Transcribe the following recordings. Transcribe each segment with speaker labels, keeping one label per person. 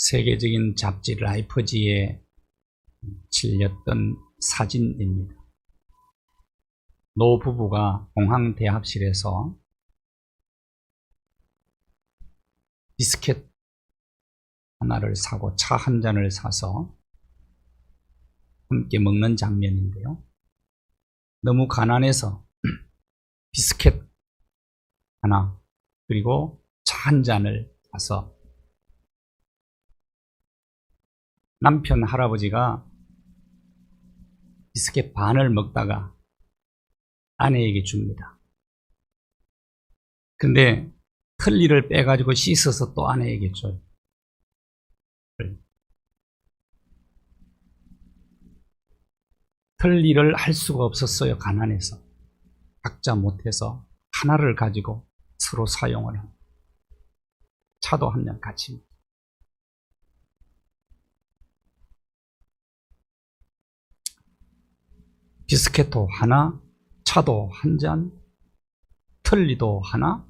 Speaker 1: 세계적인 잡지 라이프지에 실렸던 사진입니다. 노 부부가 공항 대합실에서 비스켓 하나를 사고 차 한 잔을 사서 함께 먹는 장면인데요. 너무 가난해서 비스켓 하나 그리고 차 한 잔을 사서 남편 할아버지가 비스켓 반을 먹다가 아내에게 줍니다. 근데 틀니를 빼가지고 씻어서 또 아내에게 줘요. 틀니를 할 수가 없었어요. 가난해서. 각자 못해서 하나를 가지고 서로 사용을 합니다. 차도 한 잔 같이 먹어요. 비스켓도 하나, 차도 한 잔, 틀니도 하나,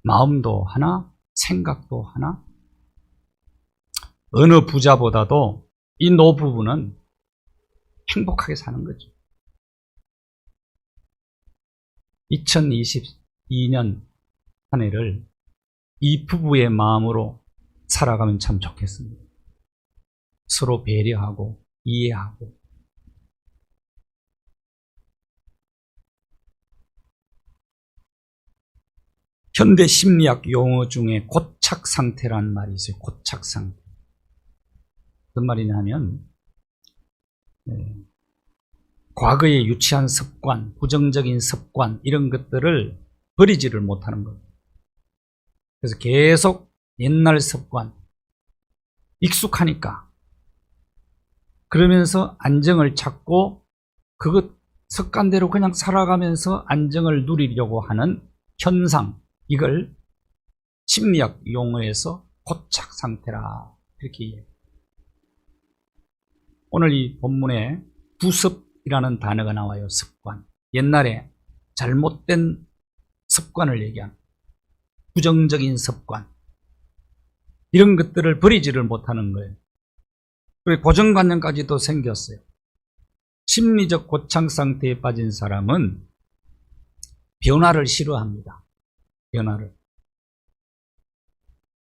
Speaker 1: 마음도 하나, 생각도 하나. 어느 부자보다도 이 노부부는 행복하게 사는 거죠. 2022년 한 해를 이 부부의 마음으로 살아가면 참 좋겠습니다. 서로 배려하고 이해하고. 현대 심리학 용어 중에 고착 상태라는 말이 있어요. 고착 상태. 무슨 말이냐면 과거의 유치한 습관, 부정적인 습관 이런 것들을 버리지를 못하는 거예요. 그래서 계속 옛날 습관, 익숙하니까 그러면서 안정을 찾고 그것 습관대로 그냥 살아가면서 안정을 누리려고 하는 현상, 이걸 심리학 용어에서 고착 상태라 이렇게 이해해요. 오늘 이 본문에 부습이라는 단어가 나와요. 습관. 옛날에 잘못된 습관을 얘기하는 부정적인 습관. 이런 것들을 버리지를 못하는 거예요. 그리고 고정관념까지도 생겼어요. 심리적 고착 상태에 빠진 사람은 변화를 싫어합니다.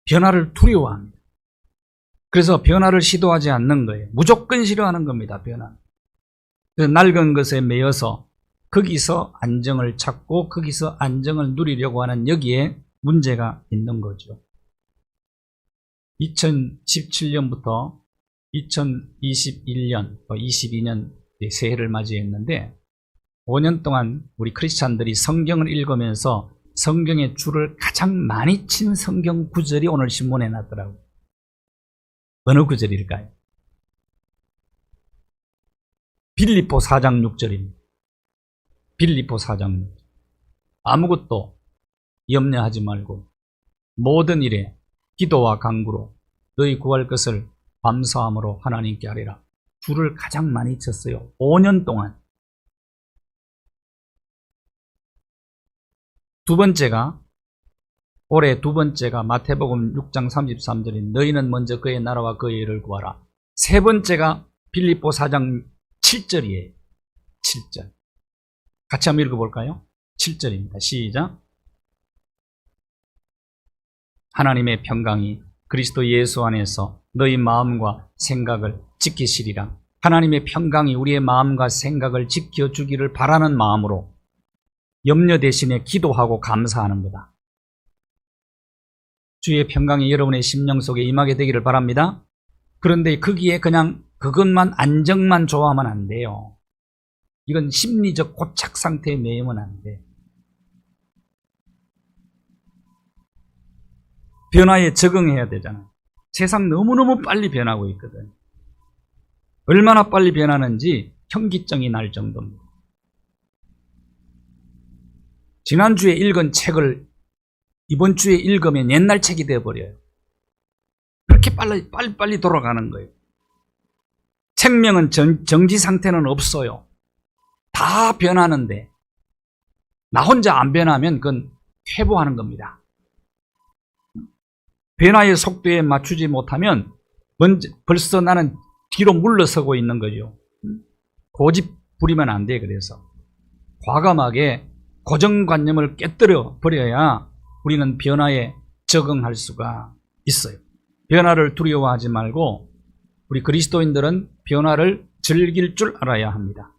Speaker 1: 변화를 두려워합니다. 그래서 변화를 시도하지 않는 거예요. 무조건 싫어하는 겁니다. 변화. 그래서 낡은 것에 매여서 거기서 안정을 찾고 거기서 안정을 누리려고 하는 여기에 문제가 있는 거죠. 2017년부터 2021년, 22년 새해를 맞이했는데 5년 동안 우리 크리스찬들이 성경을 읽으면서 성경의 줄을 가장 많이 친 성경 구절이 오늘 신문에 났더라고요. 어느 구절일까요? 빌립보 4장 6절입니다. 빌립보 4장 6절. 아무것도 염려하지 말고 모든 일에 기도와 간구로 너희 구할 것을 감사함으로 하나님께 아뢰라. 줄을 가장 많이 쳤어요. 5년 동안. 올해 두 번째가 마태복음 6장 33절인 너희는 먼저 그의 나라와 그의 의를 구하라. 세 번째가 빌립보 4장 7절이에요. 7절. 같이 한번 읽어볼까요? 7절입니다. 시작. 하나님의 평강이 그리스도 예수 안에서 너희 마음과 생각을 지키시리라. 하나님의 평강이 우리의 마음과 생각을 지켜주기를 바라는 마음으로 염려 대신에 기도하고 감사하는 거다. 주의 평강이 여러분의 심령 속에 임하게 되기를 바랍니다. 그런데 거기에 그냥 그것만 안정만 좋아하면 안 돼요. 이건 심리적 고착 상태에 매이면 안 돼. 변화에 적응해야 되잖아요. 세상 너무너무 빨리 변하고 있거든. 얼마나 빨리 변하는지 현기증이 날 정도입니다. 지난주에 읽은 책을 이번 주에 읽으면 옛날 책이 되어버려요. 그렇게 빨리 돌아가는 거예요. 생명은 정지 상태는 없어요. 다 변하는데 나 혼자 안 변하면 그건 퇴보하는 겁니다. 변화의 속도에 맞추지 못하면 벌써 나는 뒤로 물러서고 있는 거죠. 고집 부리면 안 돼. 그래서 과감하게 고정관념을 깨뜨려 버려야 우리는 변화에 적응할 수가 있어요. 변화를 두려워하지 말고 우리 그리스도인들은 변화를 즐길 줄 알아야 합니다.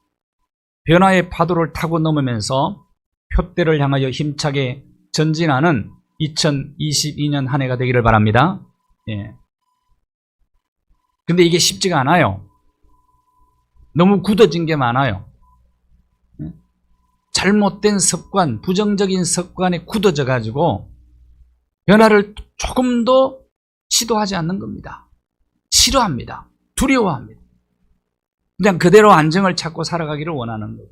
Speaker 1: 변화의 파도를 타고 넘으면서 표대를 향하여 힘차게 전진하는 2022년 한 해가 되기를 바랍니다. 예. 근데 이게 쉽지가 않아요. 너무 굳어진 게 많아요. 잘못된 습관, 부정적인 습관에 굳어져 가지고 변화를 조금도 시도하지 않는 겁니다. 싫어합니다. 두려워합니다. 그냥 그대로 안정을 찾고 살아가기를 원하는 거예요.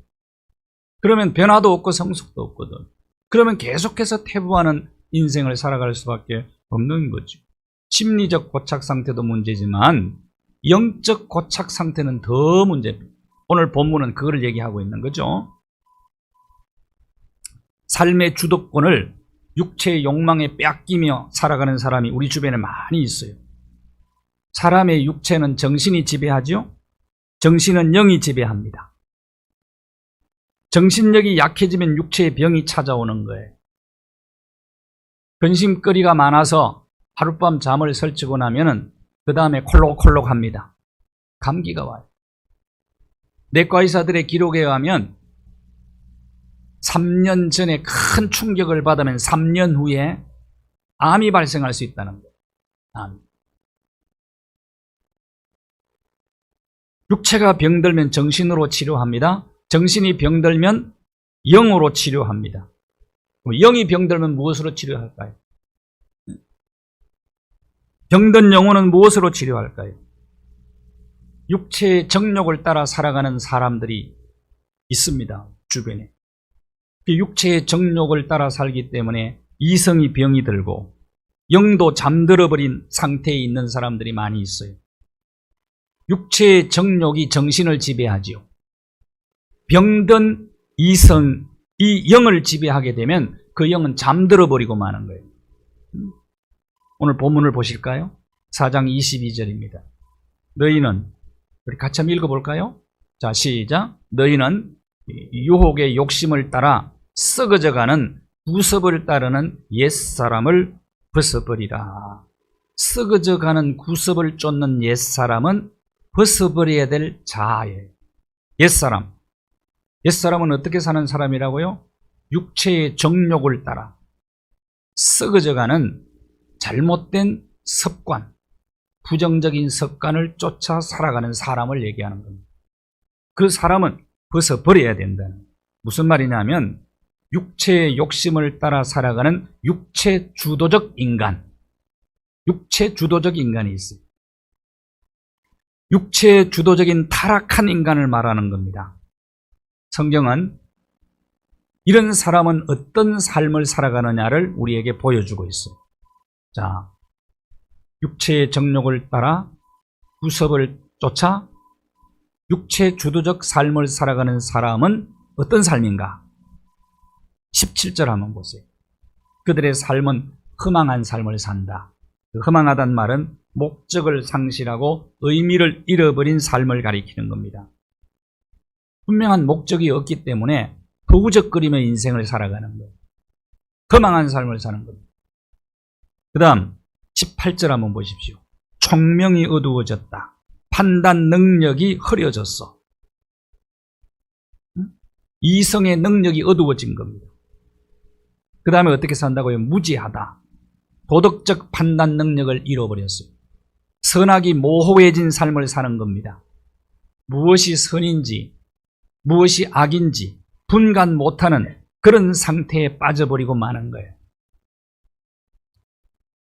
Speaker 1: 그러면 변화도 없고 성숙도 없거든. 그러면 계속해서 퇴보하는 인생을 살아갈 수밖에 없는 거죠. 심리적 고착 상태도 문제지만 영적 고착 상태는 더 문제입니다. 오늘 본문은 그걸 얘기하고 있는 거죠. 삶의 주도권을 육체의 욕망에 빼앗기며 살아가는 사람이 우리 주변에 많이 있어요. 사람의 육체는 정신이 지배하죠. 정신은 영이 지배합니다. 정신력이 약해지면 육체의 병이 찾아오는 거예요. 근심거리가 많아서 하룻밤 잠을 설치고 나면은 그 다음에 콜록콜록합니다. 감기가 와요. 내과 의사들의 기록에 의하면 3년 전에 큰 충격을 받으면 3년 후에 암이 발생할 수 있다는 거예요. 암. 육체가 병들면 정신으로 치료합니다. 정신이 병들면 영으로 치료합니다. 영이 병들면 무엇으로 치료할까요? 병든 영혼은 무엇으로 치료할까요? 육체의 정욕을 따라 살아가는 사람들이 있습니다. 주변에. 육체의 정욕을 따라 살기 때문에 이성이 병이 들고 영도 잠들어버린 상태에 있는 사람들이 많이 있어요. 육체의 정욕이 정신을 지배하지요. 병든 이성, 이 영을 지배하게 되면 그 영은 잠들어버리고 마는 거예요. 오늘 본문을 보실까요? 4장 22절입니다. 너희는, 우리 같이 한번 읽어볼까요? 자, 시작. 너희는 유혹의 욕심을 따라 썩어져가는 구습을 따르는 옛사람을 벗어버리라. 썩어져가는 구습을 쫓는 옛사람은 벗어버려야 될 자아예요. 옛사람. 옛사람은 어떻게 사는 사람이라고요? 육체의 정욕을 따라 썩어져가는 잘못된 습관, 부정적인 습관을 쫓아 살아가는 사람을 얘기하는 겁니다. 그 사람은 벗어버려야 된다는. 무슨 말이냐면 육체의 욕심을 따라 살아가는 육체 주도적 인간, 육체 주도적 인간이 있어요. 육체 주도적인 타락한 인간을 말하는 겁니다. 성경은 이런 사람은 어떤 삶을 살아가느냐를 우리에게 보여주고 있어요. 자, 육체의 정욕을 따라 구습을 쫓아 육체 주도적 삶을 살아가는 사람은 어떤 삶인가? 17절 한번 보세요. 그들의 삶은 허망한 삶을 산다. 그 허망하단 말은 목적을 상실하고 의미를 잃어버린 삶을 가리키는 겁니다. 분명한 목적이 없기 때문에 허우적거리며 인생을 살아가는 거예요. 허망한 삶을 사는 겁니다. 그 다음 18절 한번 보십시오. 총명이 어두워졌다. 판단 능력이 흐려졌어. 이성의 능력이 어두워진 겁니다. 그 다음에 어떻게 산다고요? 무지하다. 도덕적 판단 능력을 잃어버렸어요. 선악이 모호해진 삶을 사는 겁니다. 무엇이 선인지 무엇이 악인지 분간 못하는 그런 상태에 빠져버리고 마는 거예요.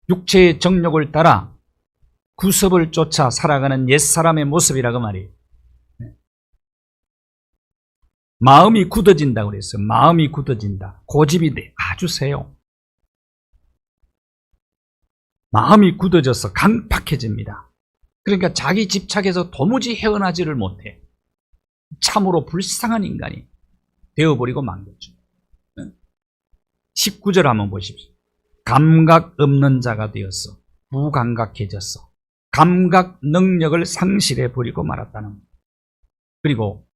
Speaker 1: 육체의 정욕을 따라 구습을 쫓아 살아가는 옛사람의 모습이라고 말이에요. 마음이 굳어진다고 그랬어요. 마음이 굳어진다. 고집이 아주 세요. 마음이 굳어져서 강팍해집니다. 그러니까 자기 집착에서 도무지 헤어나지를 못해. 참으로 불쌍한 인간이 되어버리고 만 거죠. 19절 한번 보십시오. 감각 없는 자가 되었어. 무감각해졌어. 감각 능력을 상실해 버리고 말았다는 거예요. 그리고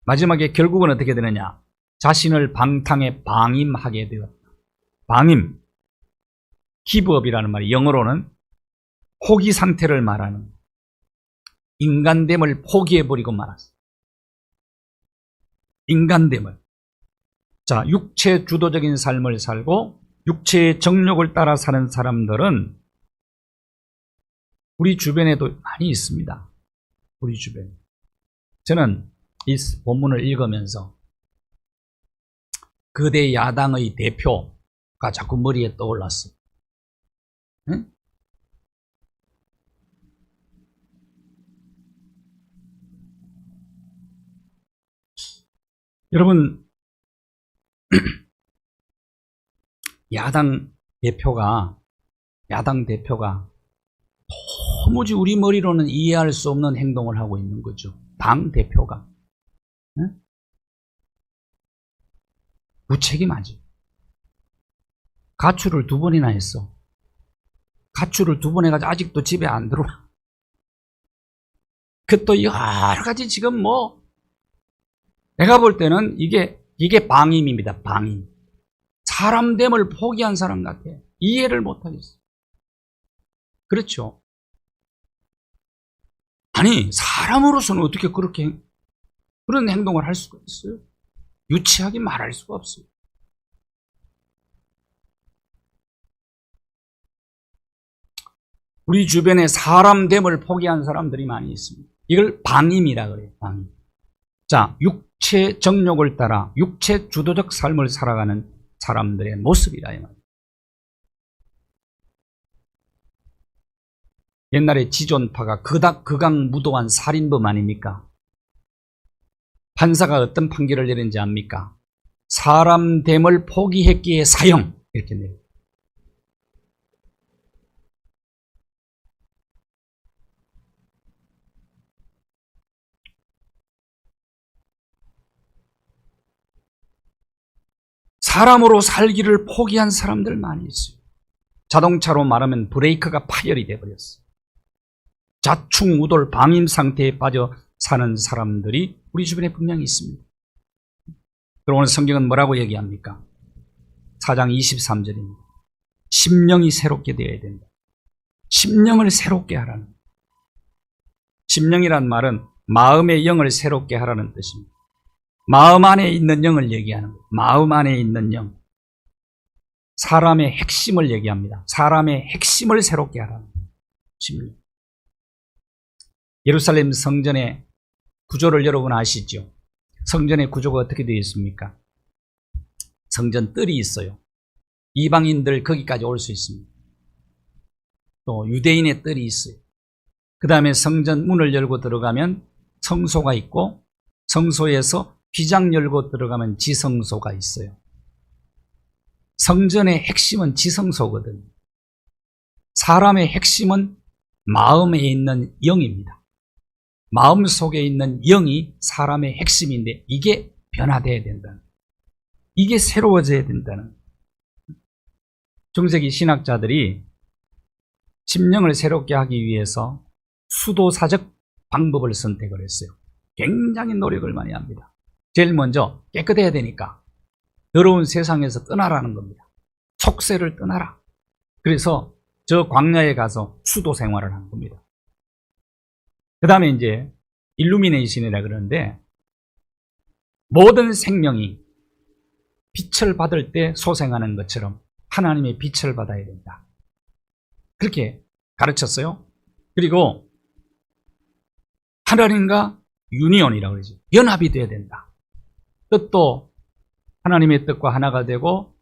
Speaker 1: 마지막에 결국은 어떻게 되느냐? 자신을 방탕에 방임하게 되었다. 방임, 기브업이라는 말이 영어로는 포기 상태를 말하는, 인간됨을 포기해버리고 말았어. 인간됨을. 자, 육체 주도적인 삶을 살고 육체의 정욕을 따라 사는 사람들은 우리 주변에도 많이 있습니다. 우리 주변에. 저는 이 본문을 읽으면서 거대 야당의 대표가 자꾸 머리에 떠올랐어요. 응? 여러분, 야당 대표가 도무지 우리 머리로는 이해할 수 없는 행동을 하고 있는 거죠. 당 대표가. 응? 무책임하지. 가출을 2번이나 했어. 가출을 2번 해가지고 아직도 집에 안 들어와. 그 또 여러 가지 지금 내가 볼 때는 이게 방임입니다. 방임. 사람됨을 포기한 사람 같아. 이해를 못하겠어. 그렇죠. 아니, 사람으로서는 어떻게 그런 행동을 할 수가 있어요? 유치하게 말할 수가 없어요. 우리 주변에 사람됨을 포기한 사람들이 많이 있습니다. 이걸 방임이라 그래요. 방임. 자, 육체 정욕을 따라 육체 주도적 삶을 살아가는 사람들의 모습이라 이 말이에요. 옛날에 지존파가 극악무도한 살인범 아닙니까? 판사가 어떤 판결을 내린지 압니까? 사람됨을 포기했기에 사형, 이렇게 내요. 사람으로 살기를 포기한 사람들 많이 있어요. 자동차로 말하면 브레이크가 파열이 돼버렸어요. 자충우돌 방임 상태에 빠져 사는 사람들이 우리 주변에 분명히 있습니다. 그럼 오늘 성경은 뭐라고 얘기합니까? 4장 23절입니다. 심령이 새롭게 되어야 된다. 심령을 새롭게 하라는. 심령이란 말은 마음의 영을 새롭게 하라는 뜻입니다. 마음 안에 있는 영을 얘기하는 거예요. 마음 안에 있는 영. 사람의 핵심을 얘기합니다. 사람의 핵심을 새롭게 하라는 거예요. 심령. 예루살렘 성전의 구조를 여러분 아시죠? 성전의 구조가 어떻게 되어 있습니까? 성전 뜰이 있어요. 이방인들 거기까지 올 수 있습니다. 또 유대인의 뜰이 있어요. 그 다음에 성전 문을 열고 들어가면 성소가 있고, 성소에서 휘장 열고 들어가면 지성소가 있어요. 성전의 핵심은 지성소거든요. 사람의 핵심은 마음에 있는 영입니다. 마음 속에 있는 영이 사람의 핵심인데 이게 변화되어야 된다는, 이게 새로워져야 된다는. 중세기 신학자들이 심령을 새롭게 하기 위해서 수도사적 방법을 선택을 했어요. 굉장히 노력을 많이 합니다. 제일 먼저 깨끗해야 되니까 더러운 세상에서 떠나라는 겁니다. 속세를 떠나라. 그래서 저 광야에 가서 수도 생활을 한 겁니다. 그 다음에 이제 일루미네이션이라 그러는데, 모든 생명이 빛을 받을 때 소생하는 것처럼 하나님의 빛을 받아야 된다. 그렇게 가르쳤어요. 그리고 하나님과 유니온이라고 그러죠. 연합이 돼야 된다. 뜻도 하나님의 뜻과 하나가 되고,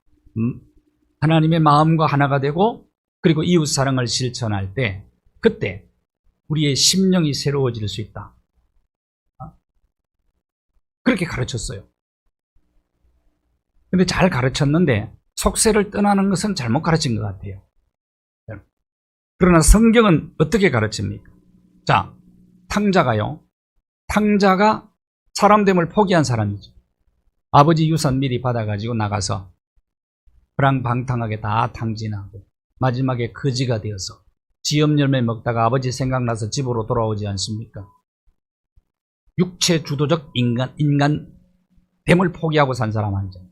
Speaker 1: 하나님의 마음과 하나가 되고, 그리고 이웃사랑을 실천할 때 그때 우리의 심령이 새로워질 수 있다. 그렇게 가르쳤어요. 근데 잘 가르쳤는데 속세를 떠나는 것은 잘못 가르친 것 같아요. 그러나 성경은 어떻게 가르칩니까? 자, 탕자가 사람됨을 포기한 사람이죠. 아버지 유산 미리 받아가지고 나가서 그랑방탕하게 다 탕진하고 마지막에 거지가 되어서 지엽 열매 먹다가 아버지 생각나서 집으로 돌아오지 않습니까? 육체 주도적 인간 됨을 포기하고 산 사람 아니잖아요.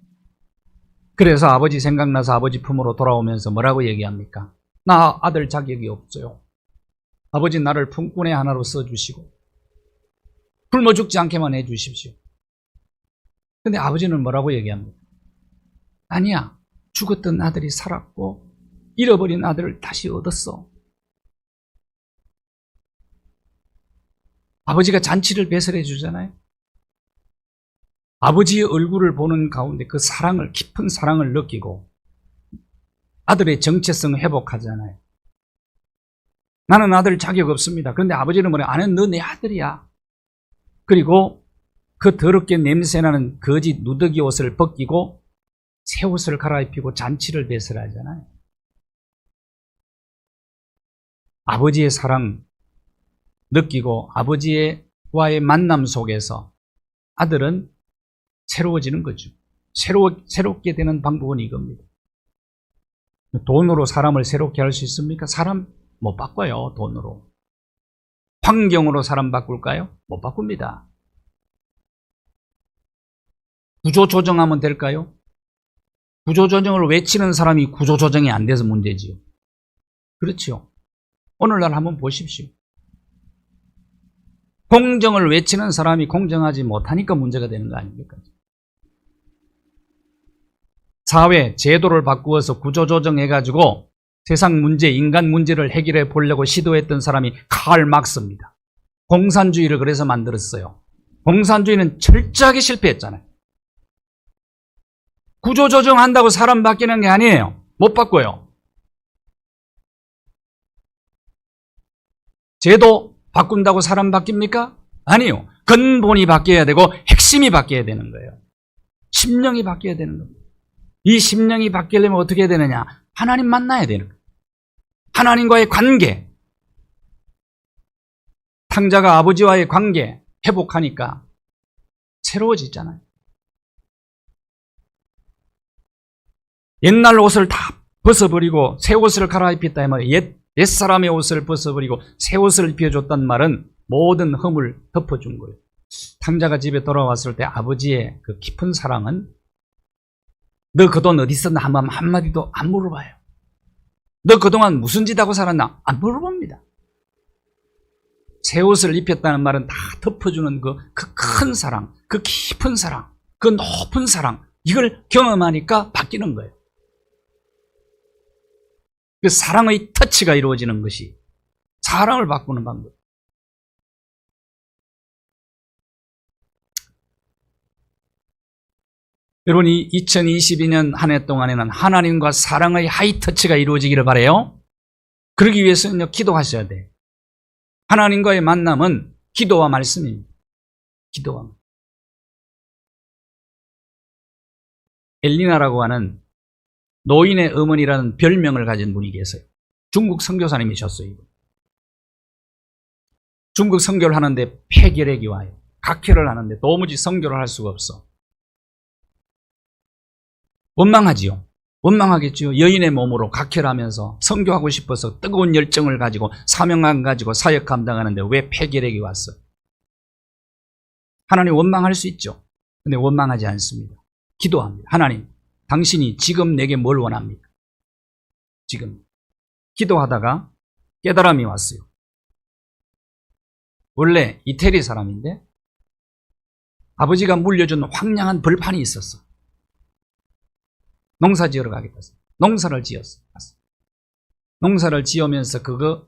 Speaker 1: 그래서 아버지 생각나서 아버지 품으로 돌아오면서 뭐라고 얘기합니까? 나 아들 자격이 없어요. 아버지 나를 품꾼의 하나로 써주시고 굶어 죽지 않게만 해주십시오. 근데 아버지는 뭐라고 얘기합니까? 아니야, 죽었던 아들이 살았고 잃어버린 아들을 다시 얻었어. 아버지가 잔치를 배설해 주잖아요. 아버지의 얼굴을 보는 가운데 그 사랑을, 깊은 사랑을 느끼고 아들의 정체성을 회복하잖아요. 나는 아들 자격 없습니다. 그런데 아버지는 뭐래? 아는 너 내 아들이야. 그리고 그 더럽게 냄새나는 거짓 누더기 옷을 벗기고 새 옷을 갈아입히고 잔치를 배설하잖아요. 아버지의 사랑 느끼고 아버지와의 만남 속에서 아들은 새로워지는 거죠. 새롭게 되는 방법은 이겁니다. 돈으로 사람을 새롭게 할 수 있습니까? 사람 못 바꿔요, 돈으로. 환경으로 사람 바꿀까요? 못 바꿉니다. 구조조정하면 될까요? 구조조정을 외치는 사람이 구조조정이 안 돼서 문제지요. 그렇죠. 오늘날 한번 보십시오. 공정을 외치는 사람이 공정하지 못하니까 문제가 되는 거 아닙니까? 사회, 제도를 바꾸어서 구조조정해가지고 세상 문제, 인간 문제를 해결해 보려고 시도했던 사람이 칼 막스입니다. 공산주의를 그래서 만들었어요. 공산주의는 철저하게 실패했잖아요. 구조조정한다고 사람 바뀌는 게 아니에요. 못 바꿔요. 제도 바꾼다고 사람 바뀝니까? 아니요. 근본이 바뀌어야 되고 핵심이 바뀌어야 되는 거예요. 심령이 바뀌어야 되는 겁니다. 이 심령이 바뀌려면 어떻게 해야 되느냐? 하나님 만나야 되는 거예요. 하나님과의 관계, 탕자가 아버지와의 관계 회복하니까 새로워지잖아요. 옛날 옷을 다 벗어버리고 새 옷을 갈아입혔다 이 말이에요. 옛사람의 옷을 벗어버리고 새 옷을 입혀줬단 말은 모든 흠을 덮어준 거예요. 탕자가 집에 돌아왔을 때 아버지의 그 깊은 사랑은 너 그 돈 어디 있었나 한마디도 안 물어봐요. 너 그동안 무슨 짓 하고 살았나? 안 물어봅니다. 새 옷을 입혔다는 말은 다 덮어주는 그 큰 사랑, 그 깊은 사랑, 그 높은 사랑, 이걸 경험하니까 바뀌는 거예요. 그 사랑의 터치가 이루어지는 것이 사랑을 바꾸는 방법. 여러분이 2022년 한 해 동안에는 하나님과 사랑의 하이터치가 이루어지기를 바라요. 그러기 위해서는 기도하셔야 돼요. 하나님과의 만남은 기도와 말씀입니다. 기도와. 엘리나라고 하는 노인의 어머니라는 별명을 가진 분이 계세요. 중국 선교사님이셨어요. 중국 선교를 하는데 폐결핵이 와요. 각혈을 하는데 도무지 선교를 할 수가 없어. 원망하지요. 원망하겠지요. 여인의 몸으로 각혈하면서 선교하고 싶어서 뜨거운 열정을 가지고 사명감 가지고 사역 감당하는데 왜 폐결핵이 왔어? 하나님 원망할 수 있죠. 근데 원망하지 않습니다. 기도합니다. 하나님, 당신이 지금 내게 뭘 원합니까? 지금. 기도하다가 깨달음이 왔어요. 원래 이태리 사람인데 아버지가 물려준 황량한 벌판이 있었어. 농사 지으러 가겠다. 농사를 지었어. 농사를 지으면서 그거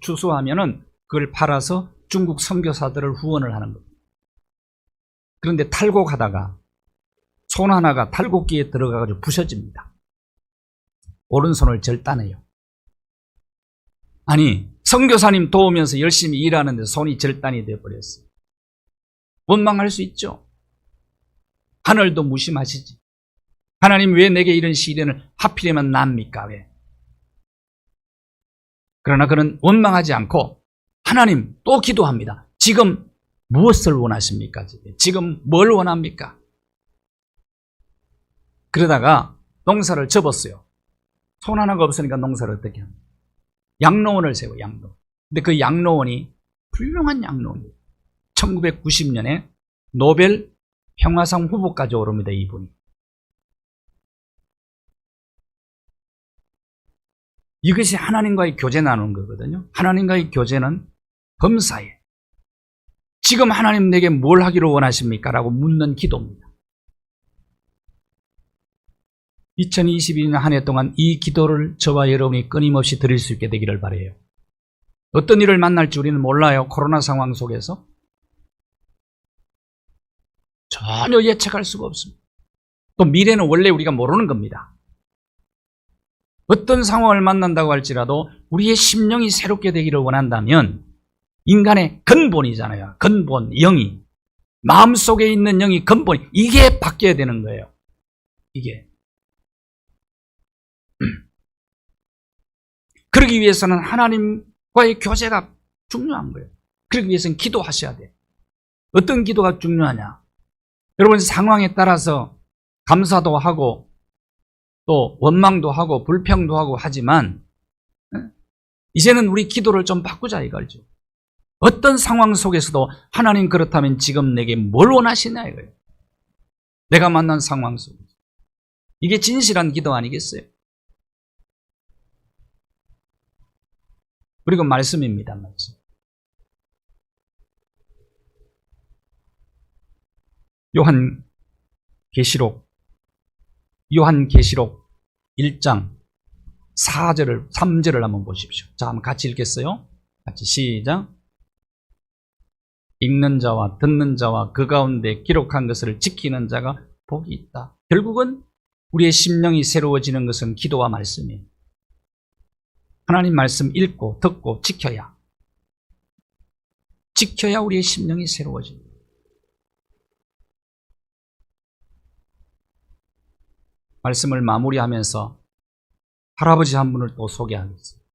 Speaker 1: 추수하면은 그걸 팔아서 중국 선교사들을 후원을 하는 겁니다. 그런데 탈곡하다가 손 하나가 탈곡기에 들어가가지고 부셔집니다. 오른손을 절단해요. 아니, 선교사님 도우면서 열심히 일하는데 손이 절단이 되어버렸어요. 원망할 수 있죠. 하늘도 무심하시지. 하나님 왜 내게 이런 시련을 하필이면 납니까? 왜? 그러나 그는 원망하지 않고 하나님 또 기도합니다. 지금 무엇을 원하십니까? 지금 뭘 원합니까? 그러다가 농사를 접었어요. 손 하나가 없으니까 농사를 어떻게 합니까? 양로원을 세워, 양로원. 근데 그 양로원이 훌륭한 양로원이에요. 1990년에 노벨 평화상 후보까지 오릅니다, 이분이. 이것이 하나님과의 교제 나누는 거거든요. 하나님과의 교제는 범사에 지금 하나님 내게 뭘 하기를 원하십니까? 라고 묻는 기도입니다. 2022년 한 해 동안 이 기도를 저와 여러분이 끊임없이 드릴 수 있게 되기를 바라요. 어떤 일을 만날지 우리는 몰라요. 코로나 상황 속에서 전혀 예측할 수가 없습니다. 또 미래는 원래 우리가 모르는 겁니다. 어떤 상황을 만난다고 할지라도 우리의 심령이 새롭게 되기를 원한다면 인간의 근본이잖아요. 근본, 영이. 마음속에 있는 영이 근본, 이게 바뀌어야 되는 거예요. 이게. 그러기 위해서는 하나님과의 교제가 중요한 거예요. 그러기 위해서는 기도하셔야 돼요. 어떤 기도가 중요하냐? 여러분 상황에 따라서 감사도 하고 또 원망도 하고 불평도 하고 하지만 이제는 우리 기도를 좀 바꾸자 이거죠. 어떤 상황 속에서도 하나님 그렇다면 지금 내게 뭘 원하시냐 이거예요. 내가 만난 상황 속에서. 이게 진실한 기도 아니겠어요? 그리고 말씀입니다. 말씀. 요한계시록 1장 3절을 한번 보십시오. 자, 한번 같이 읽겠어요? 같이 시작. 읽는 자와 듣는 자와 그 가운데 기록한 것을 지키는 자가 복이 있다. 결국은 우리의 심령이 새로워지는 것은 기도와 말씀이에요. 하나님 말씀 읽고 듣고 지켜야 우리의 심령이 새로워집니다. 말씀을 마무리하면서 할아버지 한 분을 또 소개하겠습니다.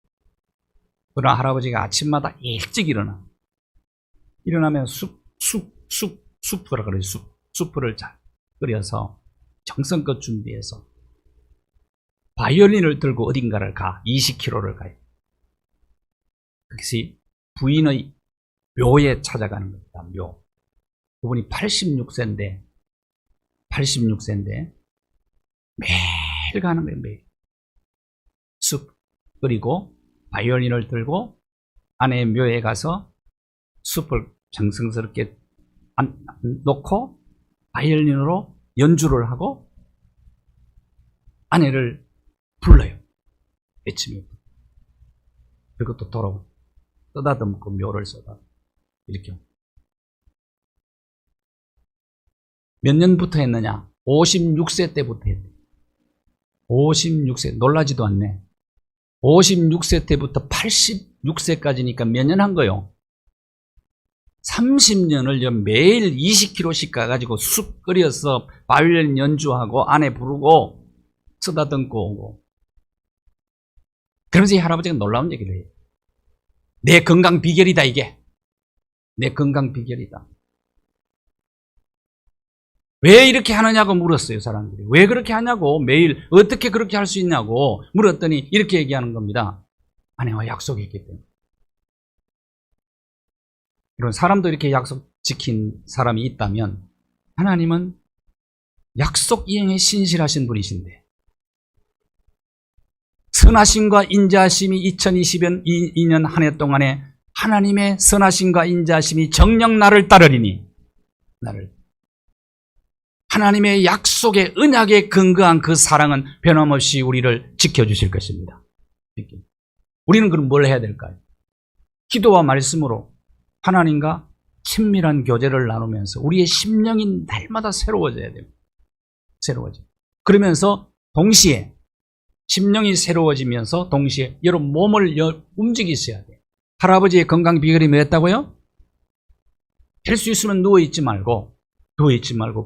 Speaker 1: 그러나 할아버지가 아침마다 일찍 일어나면 수프라 그래요. 수프를 잘 끓여서 정성껏 준비해서 바이올린을 들고 어딘가를 가. 20km를 가요. 그것이 부인의 묘에 찾아가는 겁니다. 묘. 그분이 86세인데 매일 가는 거예요. 매일. 숲 끓이고 바이올린을 들고 아내의 묘에 가서 숲을 정성스럽게 놓고 바이올린으로 연주를 하고 아내를 불러요. 외치며. 그리고 또 돌아오고 쓰다듬고 묘를 이렇게. 몇 년부터 했느냐? 56세 때부터 했대요. 56세, 놀라지도 않네. 56세 때부터 86세까지니까 몇 년 한 거요? 30년을 매일 20km씩 가가지고 쑥 끓여서 바이올린 연주하고 아내 부르고 쓰다듬고 오고. 그러면서 이 할아버지가 놀라운 얘기를 해요. 내 건강 비결이다 이게. 내 건강 비결이다. 왜 이렇게 하느냐고 물었어요, 사람들이. 왜 그렇게 하냐고, 매일 어떻게 그렇게 할 수 있냐고 물었더니 이렇게 얘기하는 겁니다. 아내와 약속했기 때문에. 이런 사람도 이렇게 약속 지킨 사람이 있다면 하나님은 약속 이행에 신실하신 분이신데 선하심과 인자하심이 2022년 한 해 동안에 하나님의 선하심과 인자하심이 정녕 나를 따르리니 하나님의 약속의 언약에 근거한 그 사랑은 변함없이 우리를 지켜주실 것입니다. 우리는 그럼 뭘 해야 될까요? 기도와 말씀으로 하나님과 친밀한 교제를 나누면서 우리의 심령이 날마다 새로워져야 돼요. 새로워져. 그러면서 동시에 심령이 새로워지면서 동시에 여러분 몸을 움직이셔야 돼요. 할아버지의 건강 비결이 뭐였다고요? 될 수 있으면 누워있지 말고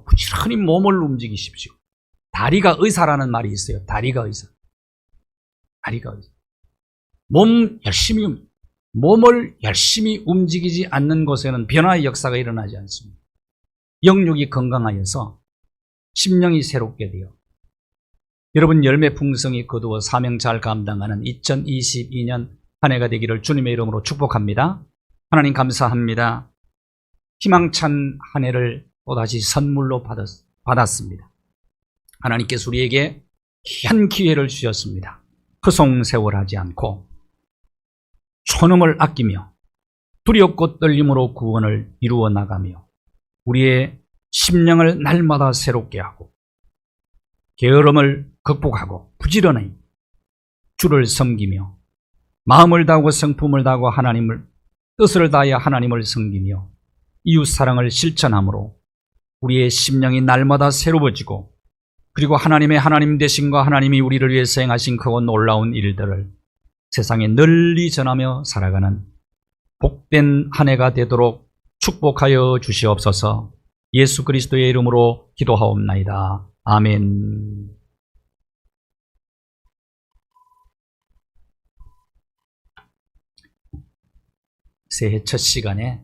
Speaker 1: 부지런히 몸을 움직이십시오. 다리가 의사라는 말이 있어요. 다리가 의사. 몸을 열심히 움직이지 않는 곳에는 변화의 역사가 일어나지 않습니다. 영육이 건강하여서 심령이 새롭게 되어 여러분 열매 풍성이 거두어 사명 잘 감당하는 2022년 한 해가 되기를 주님의 이름으로 축복합니다. 하나님 감사합니다. 희망찬 한 해를 또다시 선물로 받았습니다. 하나님께서 우리에게 귀한 기회를 주셨습니다. 허송세월하지 않고 촌음을 아끼며 두렵고 떨림으로 구원을 이루어 나가며 우리의 심령을 날마다 새롭게 하고 게으름을 극복하고 부지런히 주를 섬기며 마음을 다하고 성품을 다하고 하나님을 뜻을 다하여 하나님을 섬기며 이웃사랑을 실천함으로 우리의 심령이 날마다 새로워지고 그리고 하나님의 하나님 되심과 하나님이 우리를 위해서 행하신 크고 놀라운 일들을 세상에 널리 전하며 살아가는 복된 한 해가 되도록 축복하여 주시옵소서. 예수 그리스도의 이름으로 기도하옵나이다. 아멘. 새해 첫 시간에